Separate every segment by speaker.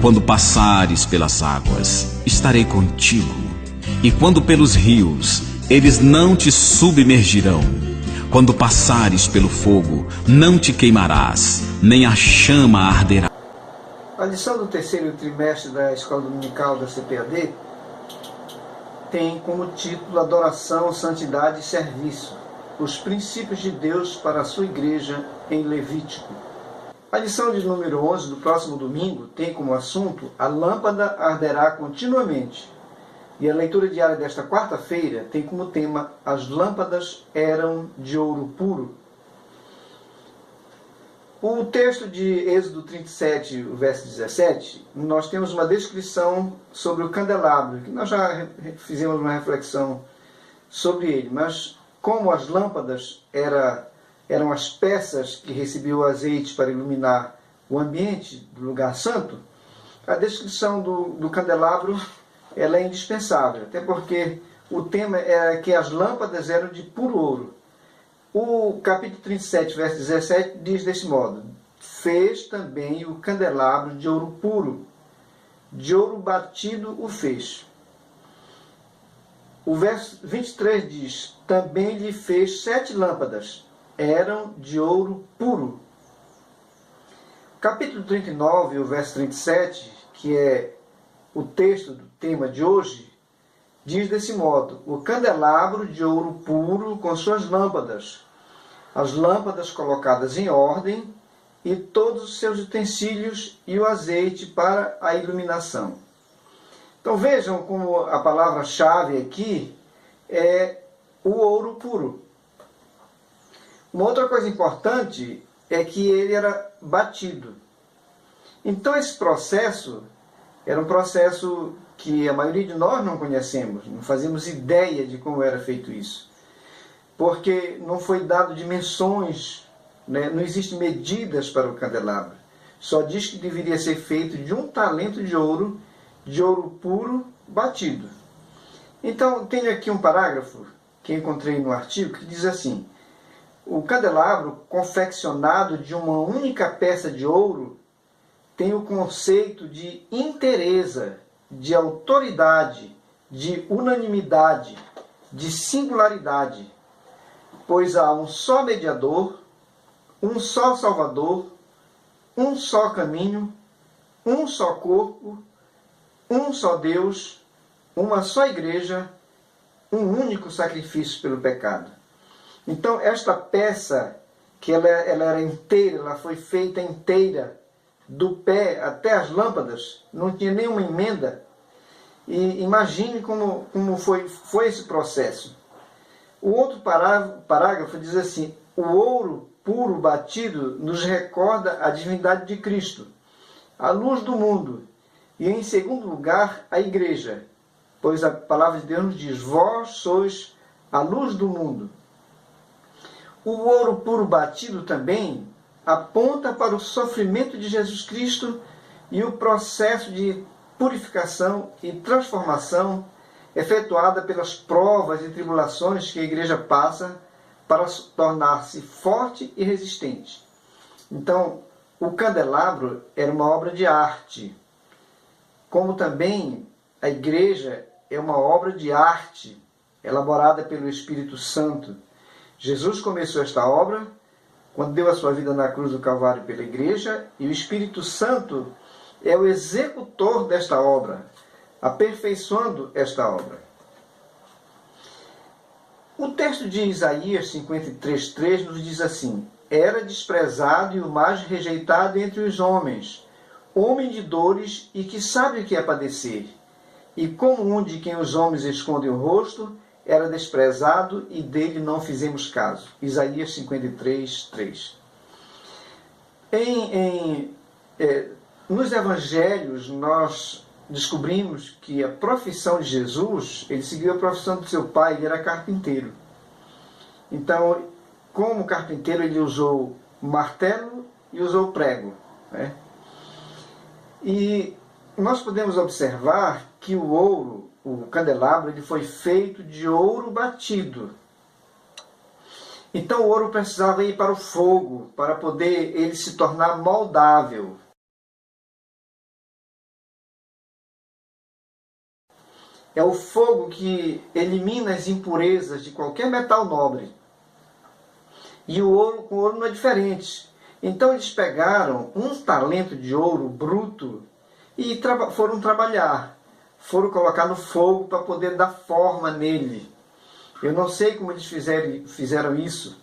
Speaker 1: Quando passares pelas águas, estarei contigo. E quando pelos rios, eles não te submergirão. Quando passares pelo fogo, não te queimarás, nem a chama arderá.
Speaker 2: A lição do terceiro trimestre da Escola Dominical da CPAD tem como título Adoração, Santidade e Serviço, os princípios de Deus para a sua igreja em Levítico. A lição de número 11 do próximo domingo tem como assunto A lâmpada arderá continuamente. E a leitura diária desta quarta-feira tem como tema As lâmpadas eram de ouro puro. O texto de Êxodo 37, o verso 17, nós temos uma descrição sobre o candelabro, que nós já fizemos uma reflexão sobre ele, mas como as lâmpadas eram as peças que recebiam o azeite para iluminar o ambiente do lugar santo, a descrição do candelabro ela é indispensável, até porque o tema é que as lâmpadas eram de puro ouro. O capítulo 37, verso 17, diz desse modo: fez também o candelabro de ouro puro, de ouro batido o fez. O verso 23 diz: também lhe fez 7 lâmpadas, eram de ouro puro. Capítulo 39, o verso 37, que é o texto do tema de hoje, diz desse modo: o candelabro de ouro puro com suas lâmpadas, as lâmpadas colocadas em ordem, e todos os seus utensílios e o azeite para a iluminação. Então vejam como a palavra-chave aqui é o ouro puro. Uma outra coisa importante é que ele era batido. Então esse processo era um processo que a maioria de nós não conhecemos, não fazemos ideia de como era feito isso. Porque não foi dado dimensões, né? Não existem medidas para o candelabro. Só diz que deveria ser feito de 1 talento de ouro puro batido. Então, tenho aqui um parágrafo que encontrei no artigo que diz assim: o candelabro confeccionado de uma única peça de ouro tem o conceito de inteireza, de autoridade, de unanimidade, de singularidade, pois há um só mediador, um só Salvador, um só caminho, um só corpo, um só Deus, uma só igreja, um único sacrifício pelo pecado. Então, esta peça, que ela era inteira, ela foi feita inteira, do pé até as lâmpadas, não tinha nenhuma emenda. E imagine como foi esse processo. O outro parágrafo diz assim: o ouro puro batido nos recorda a divindade de Cristo, a luz do mundo, e em segundo lugar a igreja, pois a palavra de Deus nos diz: vós sois a luz do mundo. O ouro puro batido também aponta para o sofrimento de Jesus Cristo e o processo de purificação e transformação efetuada pelas provas e tribulações que a igreja passa para tornar-se forte e resistente. Então, o candelabro era uma obra de arte, como também a igreja é uma obra de arte elaborada pelo Espírito Santo. Jesus começou esta obra quando deu a sua vida na cruz do Calvário pela igreja, e o Espírito Santo é o executor desta obra, aperfeiçoando esta obra. O texto de Isaías 53:3 nos diz assim: era desprezado e o mais rejeitado entre os homens, homem de dores e que sabe o que é padecer. E como um de quem os homens escondem o rosto, era desprezado e dele não fizemos caso. Isaías 53:3. Nos evangelhos, nós descobrimos que a profissão de Jesus, ele seguiu a profissão do seu pai, ele era carpinteiro. Então, como carpinteiro, ele usou martelo e usou prego, né? E nós podemos observar que o ouro, o candelabro, ele foi feito de ouro batido. Então o ouro precisava ir para o fogo para poder ele se tornar moldável. É o fogo que elimina as impurezas de qualquer metal nobre. E o ouro com ouro não é diferente. Então eles pegaram um talento de ouro bruto e foram trabalhar. Foram colocar no fogo para poder dar forma nele. Eu não sei como eles fizeram isso.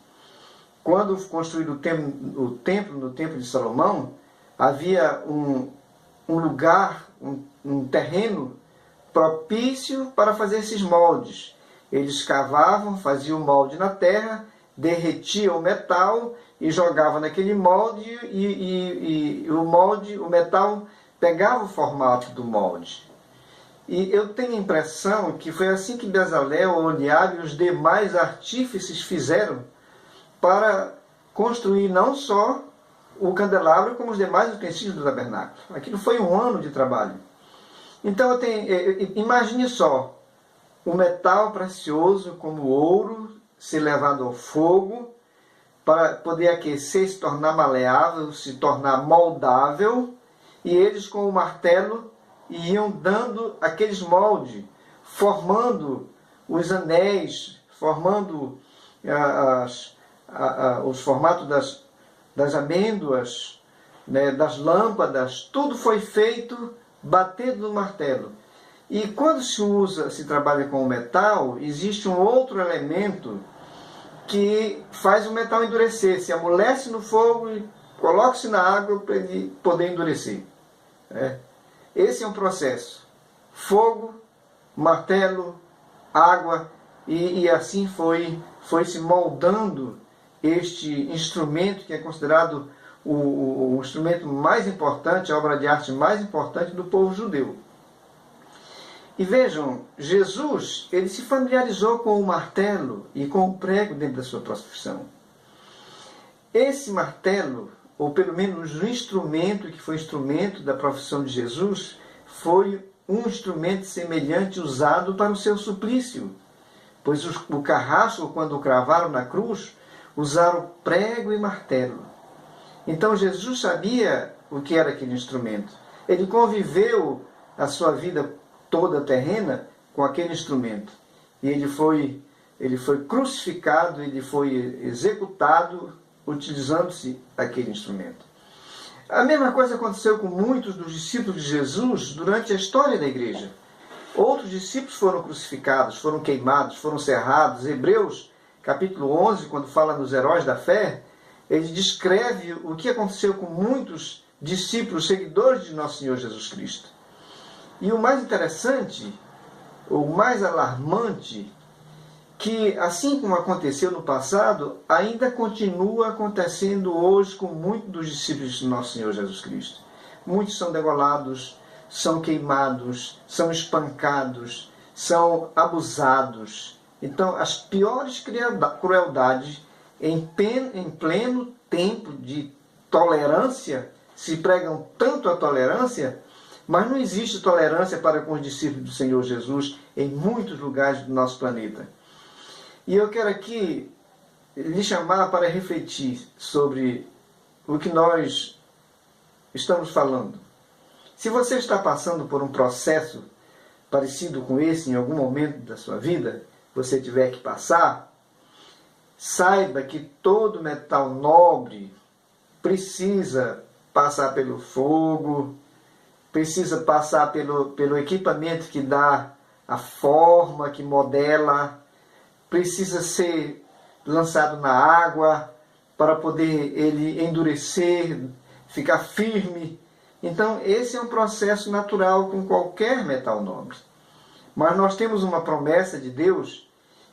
Speaker 2: Quando construíram o templo no Templo de Salomão, havia um lugar, um terreno propício para fazer esses moldes. Eles cavavam, faziam o molde na terra, derretiam o metal e jogavam naquele molde e o metal pegava o formato do molde. E eu tenho a impressão que foi assim que Bezalel, Oholiabe e os demais artífices fizeram para construir não só o candelabro, como os demais utensílios do tabernáculo. Aquilo foi um ano de trabalho. Então, imagine só, o metal precioso como o ouro ser levado ao fogo para poder aquecer, se tornar maleável, se tornar moldável, e eles com o martelo iam dando aqueles moldes, formando os anéis, formando os formatos das amêndoas, né, das lâmpadas. Tudo foi feito batendo no martelo. E quando se trabalha com o metal, existe um outro elemento que faz o metal endurecer. Se amolece no fogo e coloca-se na água para ele poder endurecer. Esse é um processo. Fogo, martelo, água, e assim foi se moldando este instrumento que é considerado o instrumento mais importante, a obra de arte mais importante do povo judeu. E vejam, Jesus, ele se familiarizou com o martelo e com o prego dentro da sua profissão. Esse martelo, ou pelo menos o instrumento que foi instrumento da profissão de Jesus, foi um instrumento semelhante usado para o seu suplício. Pois o carrasco, quando o cravaram na cruz, usaram prego e martelo. Então Jesus sabia o que era aquele instrumento. Ele conviveu a sua vida toda terrena com aquele instrumento. E ele foi crucificado, ele foi executado utilizando-se daquele instrumento. A mesma coisa aconteceu com muitos dos discípulos de Jesus durante a história da igreja. Outros discípulos foram crucificados, foram queimados, foram cerrados. Hebreus, capítulo 11, quando fala nos heróis da fé, ele descreve o que aconteceu com muitos discípulos, seguidores de nosso Senhor Jesus Cristo. E o mais interessante, o mais alarmante, que assim como aconteceu no passado, ainda continua acontecendo hoje com muitos dos discípulos de nosso Senhor Jesus Cristo. Muitos são degolados, são queimados, são espancados, são abusados. Então, as piores crueldades em pleno tempo de tolerância, se pregam tanto a tolerância, mas não existe tolerância para com os discípulos do Senhor Jesus em muitos lugares do nosso planeta. E eu quero aqui lhe chamar para refletir sobre o que nós estamos falando. Se você está passando por um processo parecido com esse em algum momento da sua vida, você tiver que passar, saiba que todo metal nobre precisa passar pelo fogo, precisa passar pelo equipamento que dá a forma, que modela, precisa ser lançado na água para poder ele endurecer, ficar firme. Então, esse é um processo natural com qualquer metal nobre. Mas nós temos uma promessa de Deus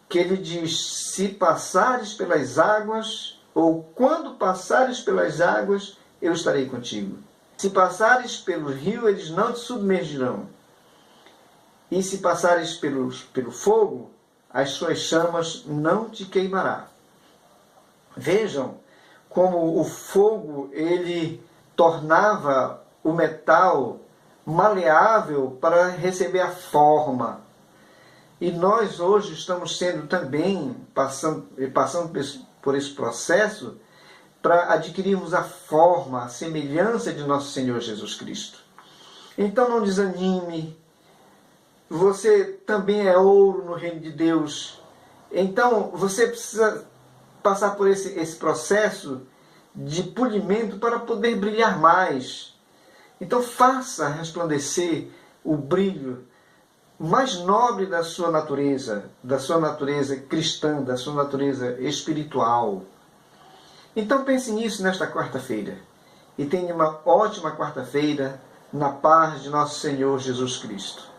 Speaker 2: que ele diz: se passares pelas águas, ou quando passares pelas águas, eu estarei contigo. Se passares pelo rio, eles não te submergirão. E se passares pelo fogo, as suas chamas não te queimará. Vejam como o fogo ele tornava o metal maleável para receber a forma. E nós hoje estamos sendo também passando por esse processo para adquirirmos a forma, a semelhança de nosso Senhor Jesus Cristo. Então não desanime, você também é ouro no reino de Deus. Então você precisa passar por esse processo de polimento para poder brilhar mais. Então faça resplandecer o brilho mais nobre da sua natureza cristã, da sua natureza espiritual. Então pense nisso nesta quarta-feira. E tenha uma ótima quarta-feira na paz de nosso Senhor Jesus Cristo.